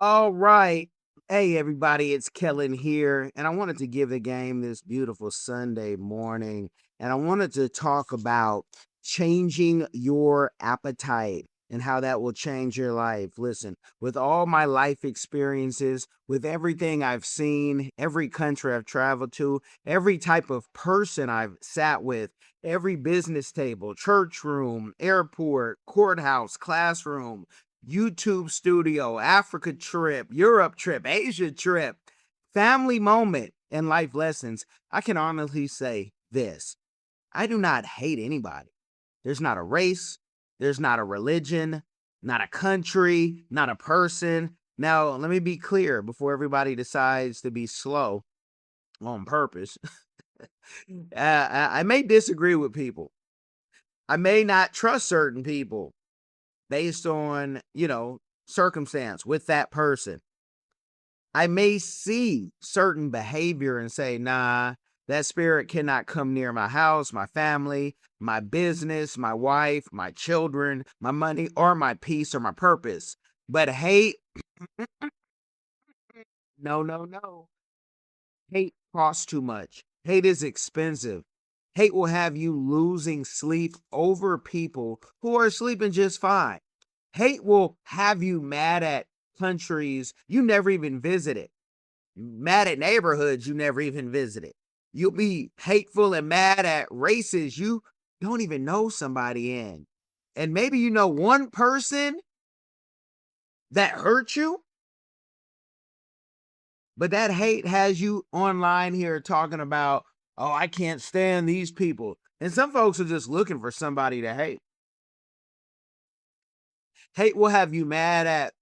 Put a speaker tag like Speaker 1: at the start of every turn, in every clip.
Speaker 1: All right. Hey, everybody, it's Kellen here. And I wanted to give the game this beautiful Sunday morning. And I wanted to talk about changing your appetite and how that will change your life. Listen, with all my life experiences, with everything I've seen, every country I've traveled to, every type of person I've sat with, every business table, church room, airport, courthouse, classroom, YouTube studio, Africa trip, Europe trip, Asia trip, family moment, and life lessons, I can honestly say this: I do not hate anybody. There's not a race, there's not a religion, not a country, not a person. Now, let me be clear before everybody decides to be slow on purpose. I may disagree with people. I may not trust certain people based on, circumstance with that person. I may see certain behavior and say, nah, that spirit cannot come near my house, my family, my business, my wife, my children, my money, or my peace or my purpose. But hate, no, no, no. Hate costs too much. Hate is expensive. Hate will have you losing sleep over people who are sleeping just fine. Hate will have you mad at countries you never even visited, mad at neighborhoods you never even visited. You'll be hateful and mad at races you don't even know somebody in. And maybe you know one person that hurt you, but that hate has you online here talking about, oh, I can't stand these people. And some folks are just looking for somebody to hate. Hate will have you mad at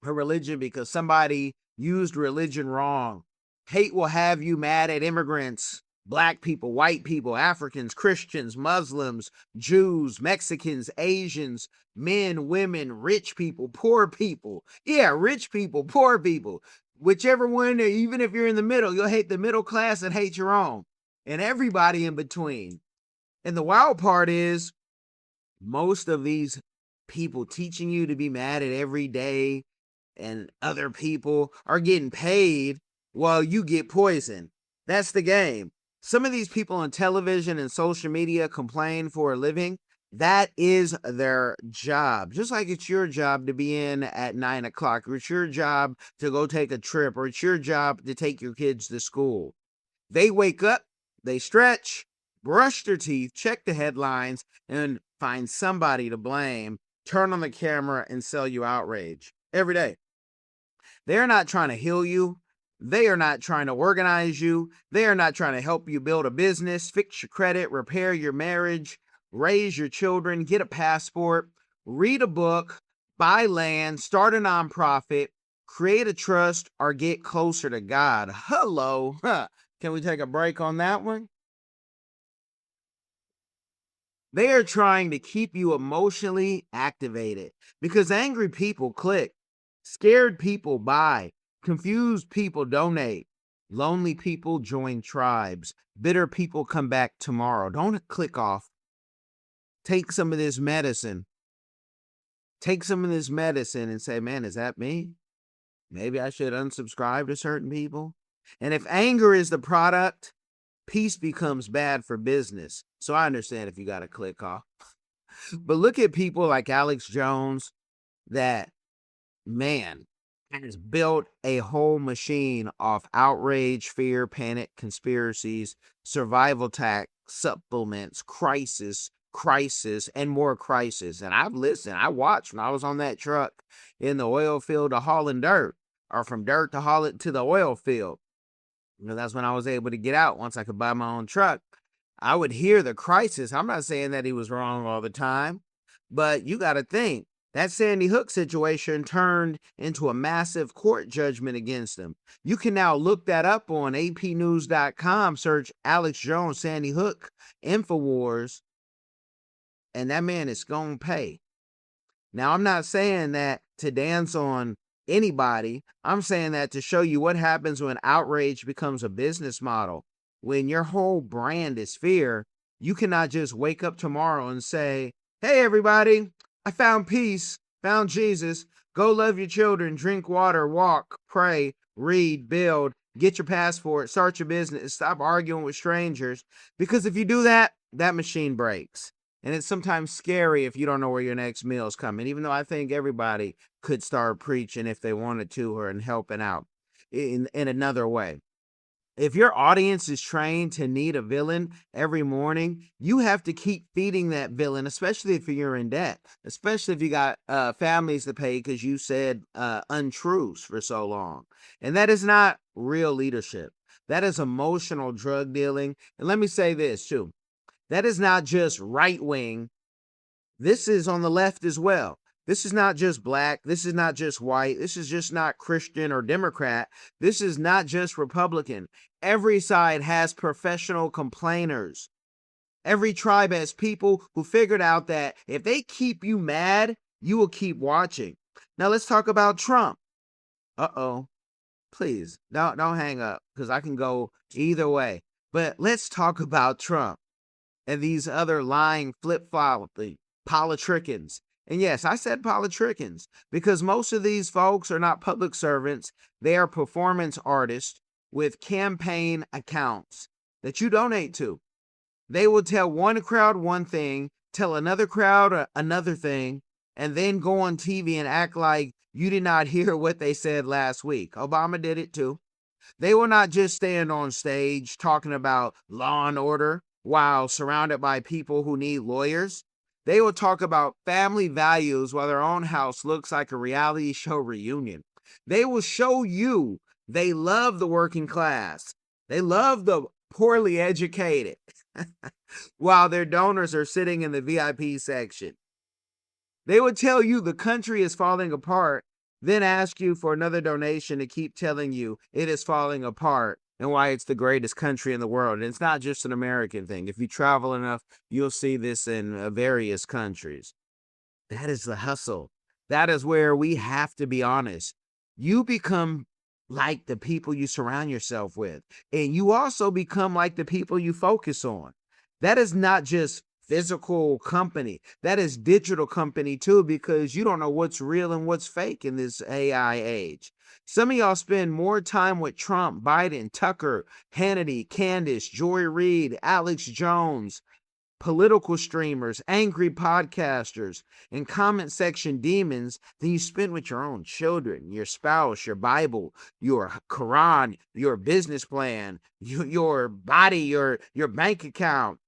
Speaker 1: her religion because somebody used religion wrong. Hate will have you mad at immigrants, black people, white people, Africans, Christians, Muslims, Jews, Mexicans, Asians, men, women, rich people, poor people. Yeah, rich people, poor people. Whichever one, even if you're in the middle, you'll hate the middle class and hate your own, and everybody in between. And the wild part is, most of these people teaching you to be mad at every day and other people are getting paid while you get poisoned. That's the game. Some of these people on television and social media complain for a living. That is their job. Just like it's your job to be in at 9 o'clock, or it's your job to go take a trip, or it's your job to take your kids to school. They wake up, they stretch, brush their teeth, check the headlines, and find somebody to blame, turn on the camera, and sell you outrage every day. They're not trying to heal you. They are not trying to organize you. They are not trying to help you build a business, fix your credit, repair your marriage, raise your children, get a passport, read a book, buy land, start a nonprofit, create a trust, or get closer to God. Hello. Huh. Can we take a break on that one? They are trying to keep you emotionally activated because angry people click, scared people buy, confused people donate, lonely people join tribes, bitter people come back tomorrow. Don't click off. Take some of this medicine. Take some of this medicine and say, man, is that me? Maybe I should unsubscribe to certain people. And if anger is the product, peace becomes bad for business. So I understand if you got to click off. But look at people like Alex Jones that, man, has built a whole machine off outrage, fear, panic, conspiracies, survival tactics, supplements, crisis, and more crisis. And I've listened, I watched when I was on that truck in the oil field to hauling dirt, or from dirt to haul it to the oil field. That's when I was able to get out once I could buy my own truck. I would hear the crisis. I'm not saying that he was wrong all the time, but you got to think that Sandy Hook situation turned into a massive court judgment against him. You can now look that up on apnews.com, search Alex Jones, Sandy Hook, InfoWars, and that man is going to pay. Now, I'm not saying that to dance on anybody. I'm saying that to show you what happens when outrage becomes a business model. When your whole brand is fear, you cannot just wake up tomorrow and say, hey, everybody, I found peace, found Jesus. Go love your children, drink water, walk, pray, read, build, get your passport, start your business, stop arguing with strangers. Because if you do that, that machine breaks. And it's sometimes scary if you don't know where your next meal is coming, even though I think everybody could start preaching if they wanted to or and helping out in another way. If your audience is trained to need a villain every morning, you have to keep feeding that villain, especially if you're in debt, especially if you got families to pay because you said untruths for so long. And that is not real leadership. That is emotional drug dealing. And let me say this too. That is not just right wing. This is on the left as well. This is not just black. This is not just white. This is just not Christian or Democrat. This is not just Republican. Every side has professional complainers. Every tribe has people who figured out that if they keep you mad, you will keep watching. Now let's talk about Trump. Uh-oh. Please, don't hang up because I can go either way. But let's talk about Trump and these other lying, flip-flopping politricians. And yes, I said politricians because most of these folks are not public servants. They are performance artists with campaign accounts that you donate to. They will tell one crowd one thing, tell another crowd another thing, and then go on TV and act like you did not hear what they said last week. Obama did it too. They will not just stand on stage talking about law and order while surrounded by people who need lawyers. They will talk about family values while their own house looks like a reality show reunion. They will show you they love the working class. They love the poorly educated while their donors are sitting in the VIP section. They would tell you the country is falling apart, then ask you for another donation to keep telling you it is falling apart and why it's the greatest country in the world. And it's not just an American thing. If you travel enough, you'll see this in various countries. That is the hustle. That is where we have to be honest. You become like the people you surround yourself with, and you also become like the people you focus on. That is not just physical company. That is digital company too, because you don't know what's real and what's fake in this AI age. Some of y'all spend more time with Trump, Biden, Tucker, Hannity, Candace, Joy Reid, Alex Jones, political streamers, angry podcasters, and comment section demons than you spend with your own children, your spouse, your Bible, your Quran, your business plan, your body, your bank account.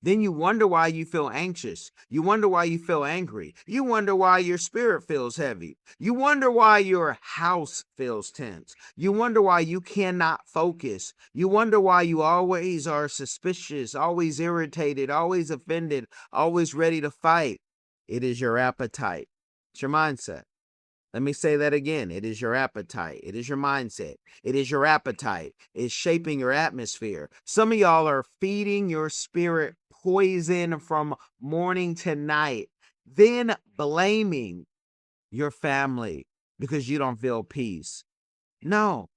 Speaker 1: Then you wonder why you feel anxious. You wonder why you feel angry. You wonder why your spirit feels heavy. You wonder why your house feels tense. You wonder why you cannot focus. You wonder why you always are suspicious, always irritated, always offended, always ready to fight. It is your appetite. It's your mindset. Let me say that again. It is your appetite. It is your mindset. It is your appetite. It's shaping your atmosphere. Some of y'all are feeding your spirit poison from morning to night, then blaming your family because you don't feel peace. No,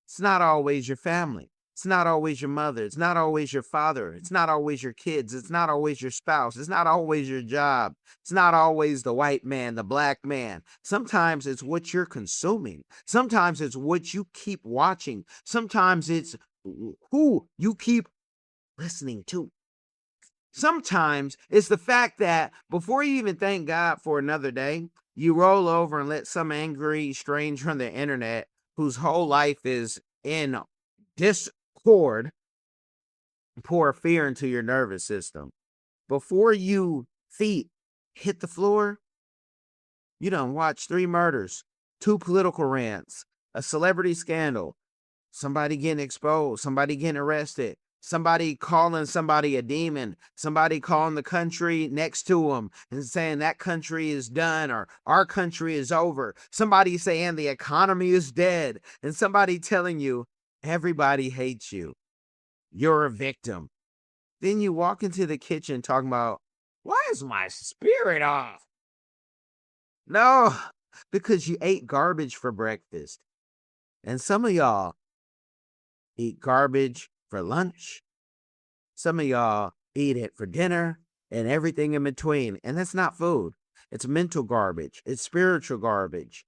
Speaker 1: it's not always your family. It's not always your mother. It's not always your father. It's not always your kids. It's not always your spouse. It's not always your job. It's not always the white man, the black man. Sometimes it's what you're consuming. Sometimes it's what you keep watching. Sometimes it's who you keep listening to. Sometimes it's the fact that before you even thank God for another day, you roll over and let some angry stranger on the internet whose whole life is in discord pour fear into your nervous system. Before you feet hit the floor, you done watch 3 murders, 2 political rants, a celebrity scandal, somebody getting exposed, somebody getting arrested, somebody calling somebody a demon, somebody calling the country next to them and saying that country is done or our country is over, somebody saying the economy is dead, and somebody telling you everybody hates you. You're a victim. Then you walk into the kitchen talking about, why is my spirit off? No, because you ate garbage for breakfast. And some of y'all eat garbage for lunch. Some of y'all eat it for dinner and everything in between. And that's not food. It's mental garbage. It's spiritual garbage.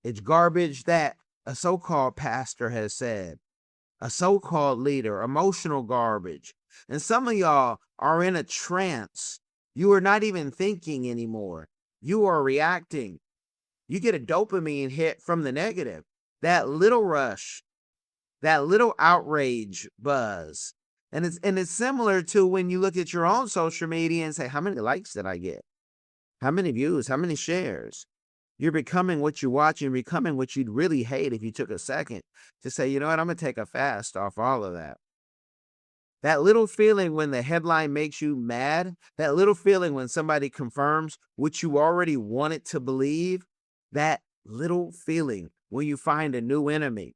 Speaker 1: It's garbage that a so-called pastor has said, a so-called leader, emotional garbage. And some of y'all are in a trance. You are not even thinking anymore. You are reacting. You get a dopamine hit from the negative. That little rush, that little outrage buzz. And it's similar to when you look at your own social media and say, how many likes did I get? How many views? How many shares? You're becoming what you watch. You're becoming what you'd really hate if you took a second to say, you know what, I'm going to take a fast off all of that. That little feeling when the headline makes you mad, that little feeling when somebody confirms what you already wanted to believe, that little feeling when you find a new enemy,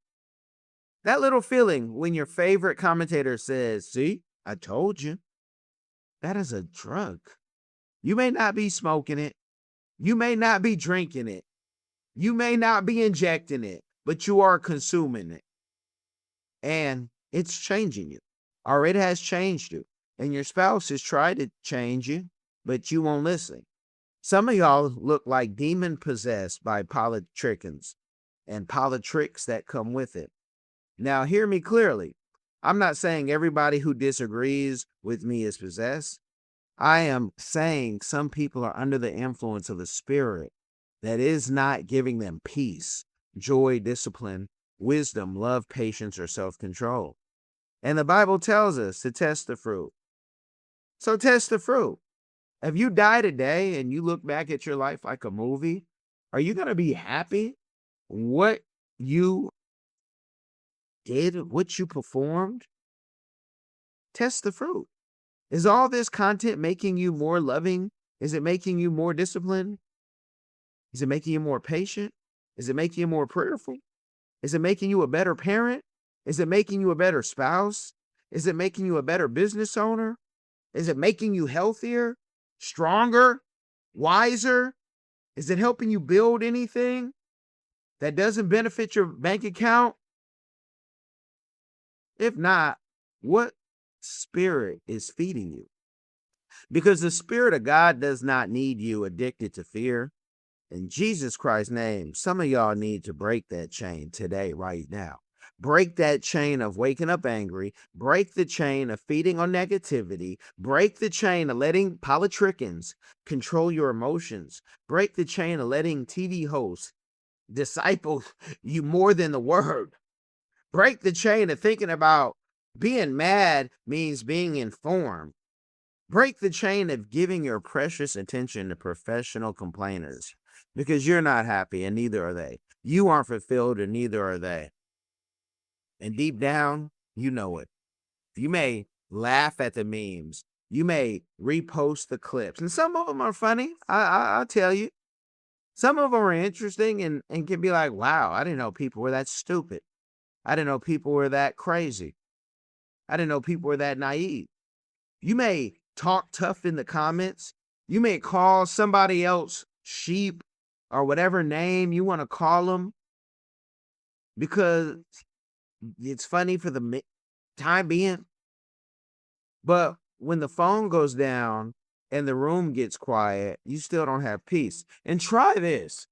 Speaker 1: that little feeling when your favorite commentator says, see, I told you, that is a drug. You may not be smoking it. You may not be drinking it. You may not be injecting it, but you are consuming it. And it's changing you, or it has changed you. And your spouse has tried to change you, but you won't listen. Some of y'all look like demon possessed by politricans and politricks that come with it. Now, hear me clearly. I'm not saying everybody who disagrees with me is possessed. I am saying some people are under the influence of a spirit that is not giving them peace, joy, discipline, wisdom, love, patience, or self-control. And the Bible tells us to test the fruit. So test the fruit. If you die today and you look back at your life like a movie, are you going to be happy what you did, what you performed? Test the fruit. Is all this content making you more loving? Is it making you more disciplined? Is it making you more patient? Is it making you more prayerful? Is it making you a better parent? Is it making you a better spouse? Is it making you a better business owner? Is it making you healthier, stronger, wiser? Is it helping you build anything that doesn't benefit your bank account? If not, what spirit is feeding you? Because the Spirit of God does not need you addicted to fear. In Jesus Christ's name, some of y'all need to break that chain today, right now. Break that chain of waking up angry. Break the chain of feeding on negativity. Break the chain of letting politricans control your emotions. Break the chain of letting TV hosts disciple you more than the word. Break the chain of thinking about being mad means being informed. Break the chain of giving your precious attention to professional complainers, because you're not happy and neither are they. You aren't fulfilled and neither are they. And deep down, you know it. You may laugh at the memes. You may repost the clips. And some of them are funny. I'll tell you. Some of them are interesting and can be like, wow, I didn't know people were that stupid. I didn't know people were that crazy. I didn't know people were that naive. You may talk tough in the comments. You may call somebody else sheep or whatever name you want to call them because it's funny for the time being. But when the phone goes down and the room gets quiet, you still don't have peace. And try this.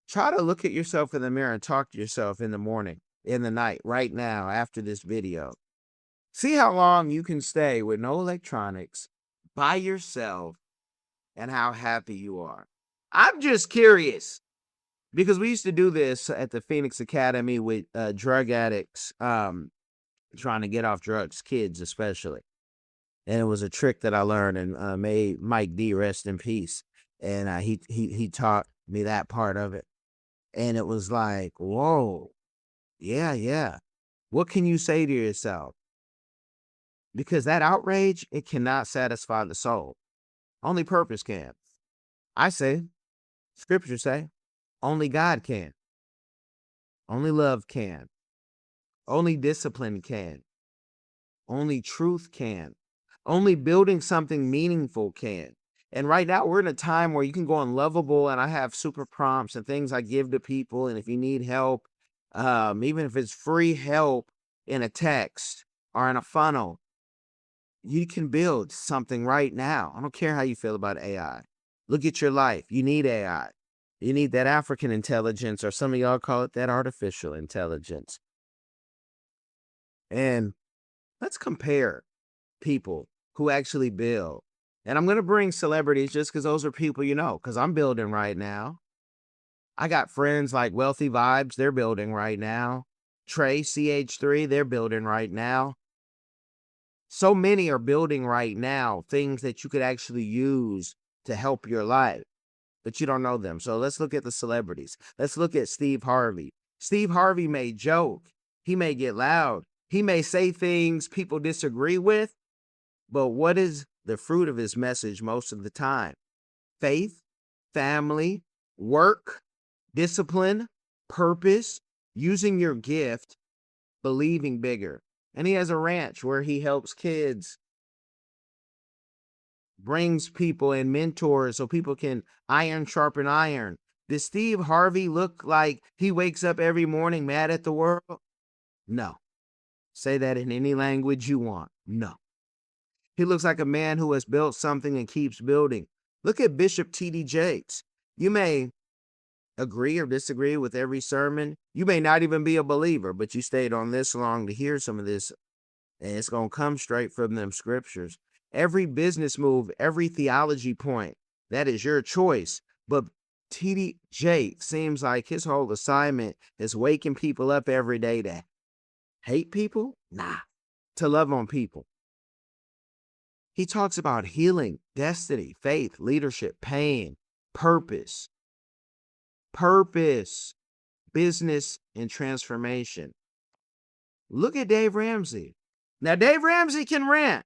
Speaker 1: Try to look at yourself in the mirror and talk to yourself in the morning, in the night, right now, after this video. See how long you can stay with no electronics, by yourself, and how happy you are. I'm just curious because we used to do this at the Phoenix Academy with drug addicts trying to get off drugs, kids especially. And it was a trick that I learned and made Mike D rest in peace. And he taught me that part of it. And it was like, whoa, yeah. What can you say to yourself? Because that outrage, it cannot satisfy the soul. Only purpose can. I say, scriptures say, only God can. Only love can. Only discipline can. Only truth can. Only building something meaningful can. And right now we're in a time where you can go on Lovable and I have super prompts and things I give to people. And if you need help, even if it's free help in a text or in a funnel, you can build something right now. I don't care how you feel about AI. Look at your life. You need AI. You need that African intelligence, or some of y'all call it that artificial intelligence. And let's compare people who actually build. And I'm going to bring celebrities just because those are people you know, because I'm building right now. I got friends like Wealthy Vibes, they're building right now. Trey, CH3, they're building right now. So many are building right now things that you could actually use to help your life, but you don't know them. So let's look at the celebrities. Let's look at Steve Harvey. Steve Harvey may joke. He may get loud. He may say things people disagree with, but what is the fruit of his message most of the time? Faith, family, work, discipline, purpose, using your gift, believing bigger. And he has a ranch where he helps kids, brings people and mentors so people can iron sharpen iron. Does Steve Harvey look like he wakes up every morning mad at the world? No. Say that in any language you want. No. He looks like a man who has built something and keeps building. Look at Bishop T.D. Jakes. You may agree or disagree with every sermon. You may not even be a believer, but you stayed on this long to hear some of this, and it's going to come straight from them scriptures. Every business move, every theology point, that is your choice. But T.D. Jakes seems like his whole assignment is waking people up every day to hate people? Nah, to love on people. He talks about healing, destiny, faith, leadership, pain, purpose, business, and transformation. Look at Dave Ramsey. Now, Dave Ramsey can rant.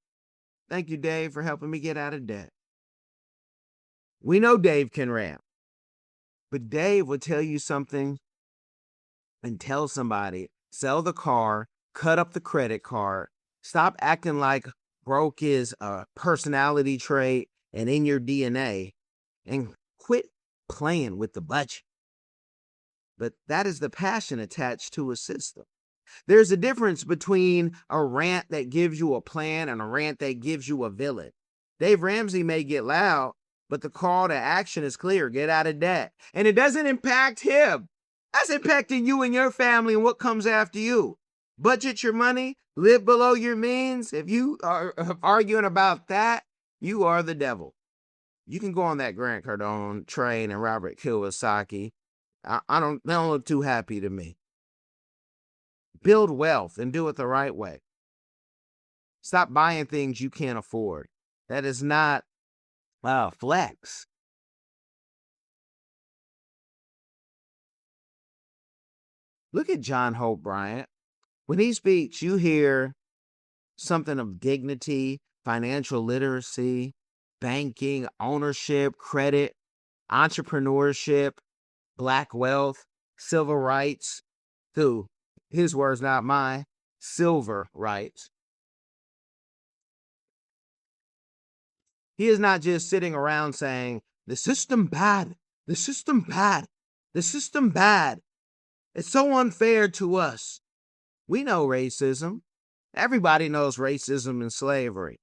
Speaker 1: Thank you, Dave, for helping me get out of debt. We know Dave can rant. But Dave will tell you something and tell somebody, sell the car, cut up the credit card, stop acting like broke is a personality trait and in your DNA, and quit playing with the budget. But that is the passion attached to a system. There's a difference between a rant that gives you a plan and a rant that gives you a villain. Dave Ramsey may get loud, but the call to action is clear. Get out of debt. And it doesn't impact him. That's impacting you and your family and what comes after you. Budget your money, live below your means. If you are arguing about that, you are the devil. You can go on that Grant Cardone train and Robert Kiyosaki. They don't look too happy to me. Build wealth and do it the right way. Stop buying things you can't afford. That is not flex. Look at John Hope Bryant. When he speaks, you hear something of dignity, financial literacy, banking, ownership, credit, entrepreneurship, black wealth, civil rights, through his words, not mine, silver rights. He is not just sitting around saying, the system bad, the system bad, the system bad. It's so unfair to us. We know racism. Everybody knows racism and slavery.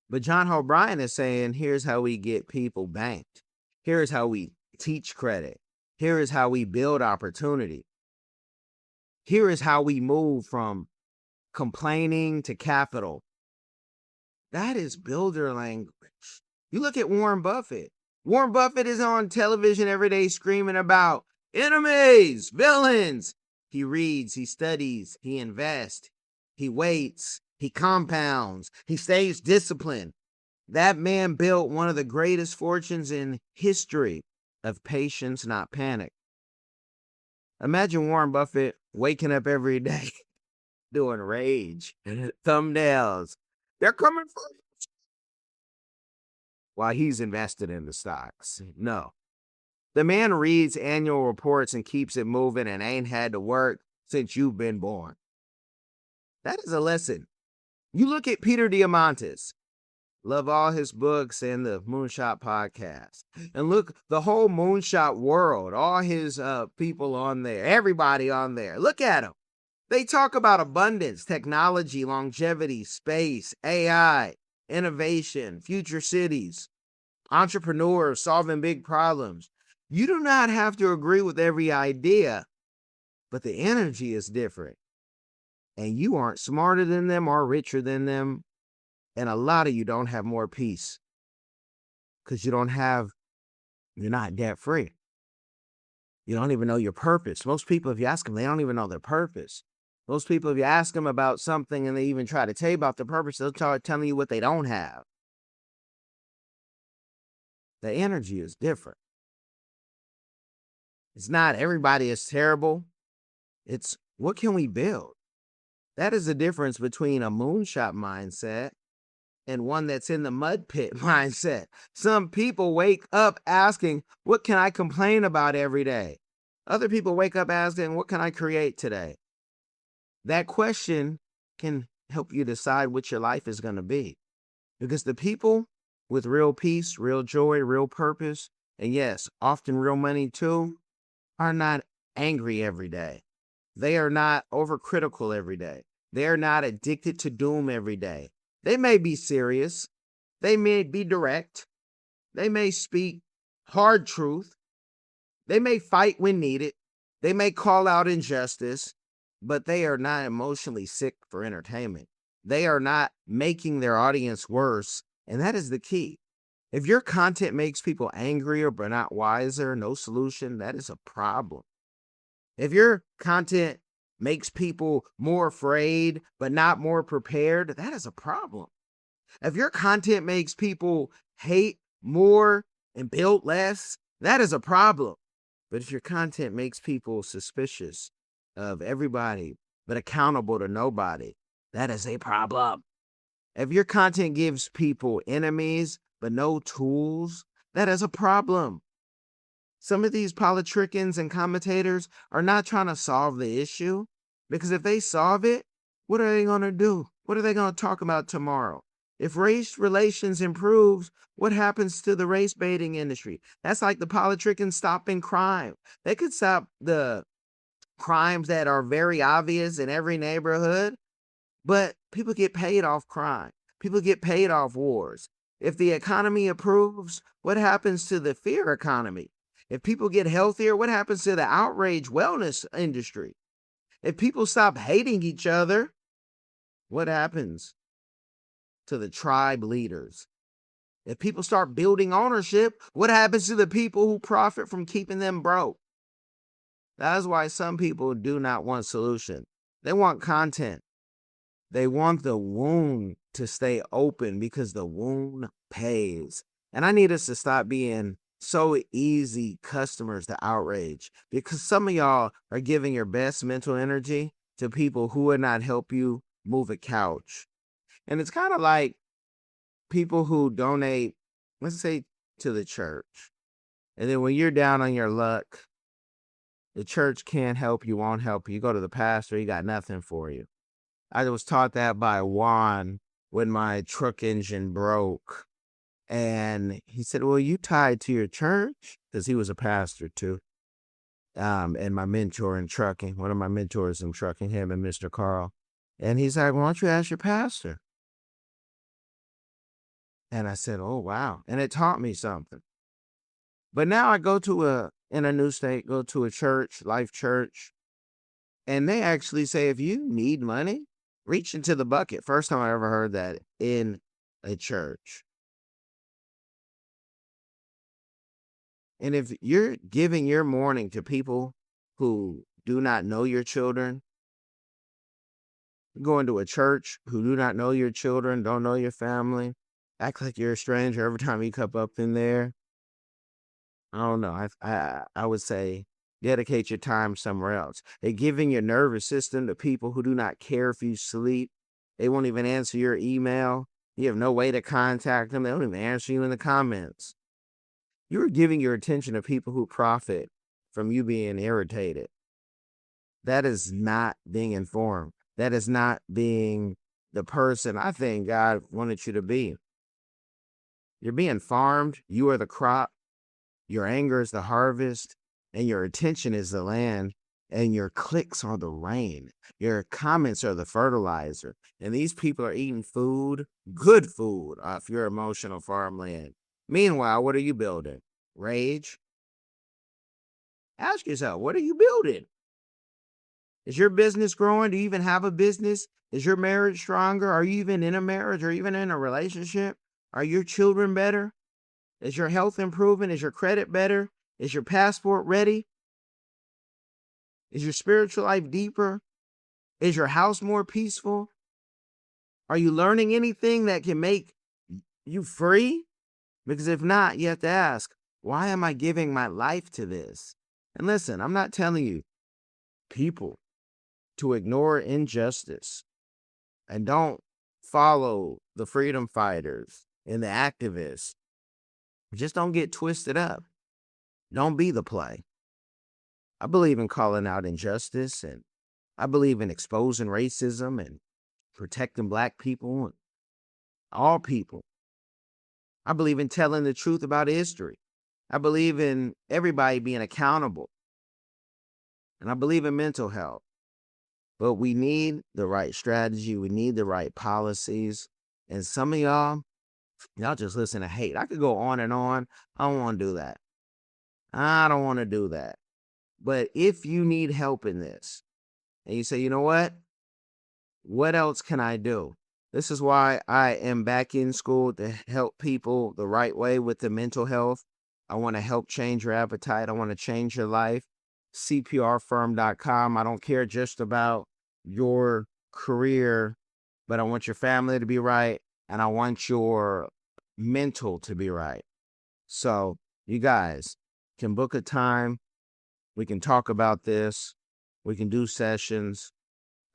Speaker 1: But John Hope Bryant is saying, here's how we get people banked. Here's how we teach credit. Here is how we build opportunity. Here is how we move from complaining to capital. That is builder language. You look at Warren Buffett. Warren Buffett is on television every day screaming about enemies, villains. He reads, he studies, he invests, he waits, he compounds, he stays disciplined. That man built one of the greatest fortunes in history of patience, not panic. Imagine Warren Buffett waking up every day doing rage, thumbnails. They're coming for you. While he's invested in the stocks. No. The man reads annual reports and keeps it moving and ain't had to work since you've been born. That is a lesson. You look at Peter Diamandis. Love all his books and the Moonshot podcast. And look, the whole Moonshot world, all his people on there, everybody on there. Look at them. They talk about abundance, technology, longevity, space, AI, innovation, future cities. entrepreneurs solving big problems. You do not have to agree with every idea, but the energy is different. And you aren't smarter than them or richer than them. And a lot of you don't have more peace because you're not debt free. You don't even know your purpose. Most people, if you ask them, they don't even know their purpose. Most people, if you ask them about something and they even try to tell you about the purpose, they'll start telling you what they don't have. The energy is different. It's not everybody is terrible. It's what can we build? That is the difference between a moonshot mindset and one that's in the mud pit mindset. Some people wake up asking, what can I complain about every day? Other people wake up asking, what can I create today? That question can help you decide what your life is going to be. Because the people with real peace, real joy, real purpose, and yes, often real money too, are not angry every day. They are not overcritical every day. They are not addicted to doom every day. They may be serious. They may be direct. They may speak hard truth. They may fight when needed. They may call out injustice, but they are not emotionally sick for entertainment. They are not making their audience worse, and that is the key. If your content makes people angrier but not wiser, no solution, that is a problem. If your content makes people more afraid but not more prepared, that is a problem. If your content makes people hate more and build less, that is a problem. But if your content makes people suspicious of everybody but accountable to nobody, that is a problem. If your content gives people enemies but no tools, that is a problem. Some of these politicians and commentators are not trying to solve the issue, because if they solve it, what are they going to do? What are they going to talk about tomorrow? If race relations improves, what happens to the race baiting industry? That's like the politicians stopping crime. They could stop the crimes that are very obvious in every neighborhood, but people get paid off crime. People get paid off wars. If the economy improves, what happens to the fear economy? If people get healthier, what happens to the outrage wellness industry? If people stop hating each other, what happens to the tribe leaders? If people start building ownership, what happens to the people who profit from keeping them broke? That's why some people do not want solution. They want content. They want the wound to stay open because the wound pays. And I need us to stop being so easy customers to outrage, because some of y'all are giving your best mental energy to people who would not help you move a couch. And it's kind of like people who donate, let's say, to the church. And then when you're down on your luck, the church can't help you, won't help you. You go to the pastor, he got nothing for you. I was taught that by Juan when my truck engine broke. And he said, well, you tied to your church? Because he was a pastor too. And my mentor in trucking, one of my mentors in trucking, him and Mr. Carl. And he's like, why don't you ask your pastor? And I said, oh, wow. And it taught me something. But now I go in a new state, go to a church, Life Church. And they actually say, if you need money, reach into the bucket. First time I ever heard that in a church. And if you're giving your morning to people who do not know your children, going to a church who do not know your children, don't know your family, act like you're a stranger every time you come up in there, I don't know. I would say dedicate your time somewhere else. And giving your nervous system to people who do not care if you sleep. They won't even answer your email. You have no way to contact them. They don't even answer you in the comments. You're giving your attention to people who profit from you being irritated. That is not being informed. That is not being the person I think God wanted you to be. You're being farmed. You are the crop. Your anger is the harvest, and your attention is the land, and your clicks are the rain. Your comments are the fertilizer. And these people are eating food, good food, off your emotional farmland. Meanwhile, what are you building? Rage? Ask yourself, what are you building? Is your business growing? Do you even have a business? Is your marriage stronger? Are you even in a marriage or even in a relationship? Are your children better? Is your health improving? Is your credit better? Is your passport ready? Is your spiritual life deeper? Is your house more peaceful? Are you learning anything that can make you free? Because if not, you have to ask, why am I giving my life to this? And listen, I'm not telling you, people, to ignore injustice and don't follow the freedom fighters and the activists. Just don't get twisted up. Don't be the play. I believe in calling out injustice, and I believe in exposing racism and protecting Black people and all people. I believe in telling the truth about history. I believe in everybody being accountable. And I believe in mental health. But we need the right strategy. We need the right policies. And some of y'all just listen to hate. I could go on and on. I don't want to do that. I don't want to do that. But if you need help in this, and you say, you know what else can I do? This is why I am back in school to help people the right way with the mental health. I want to help change your appetite. I want to change your life. CPRFIRM.com. I don't care just about your career, but I want your family to be right, and I want your mental to be right. So you guys can book a time. We can talk about this. We can do sessions.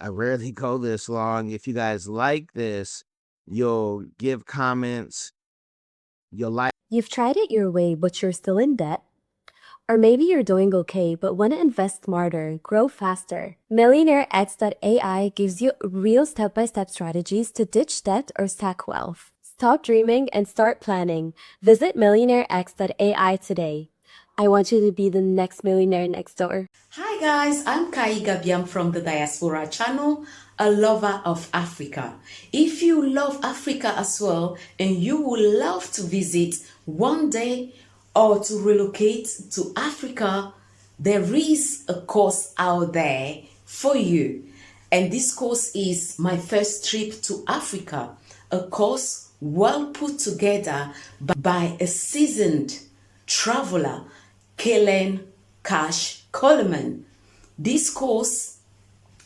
Speaker 1: I rarely go this long. If you guys like this, you'll give comments. You'll like.
Speaker 2: You've tried it your way, but you're still in debt? Or maybe you're doing okay, but want to invest smarter, grow faster. MillionaireX.ai gives you real step-by-step strategies to ditch debt or stack wealth. Stop dreaming and start planning. Visit MillionaireX.ai today. I want you to be the next millionaire next door.
Speaker 3: Hi guys, I'm Kai Gabiam from the Diaspora channel, a lover of Africa. If you love Africa as well and you would love to visit one day or to relocate to Africa, there is a course out there for you. And this course is My First Trip to Africa, a course well put together by a seasoned traveler, Kellen, Kash, Coleman. This course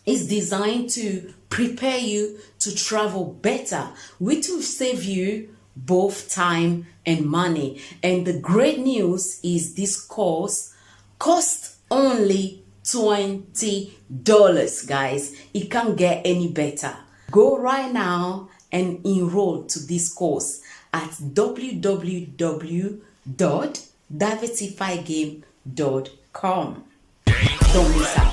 Speaker 3: is designed to prepare you to travel better, which will save you both time and money. And the great news is this course costs only $20, guys. It can't get any better. Go right now and enroll to this course at www.diversifygame.com. Don't miss out.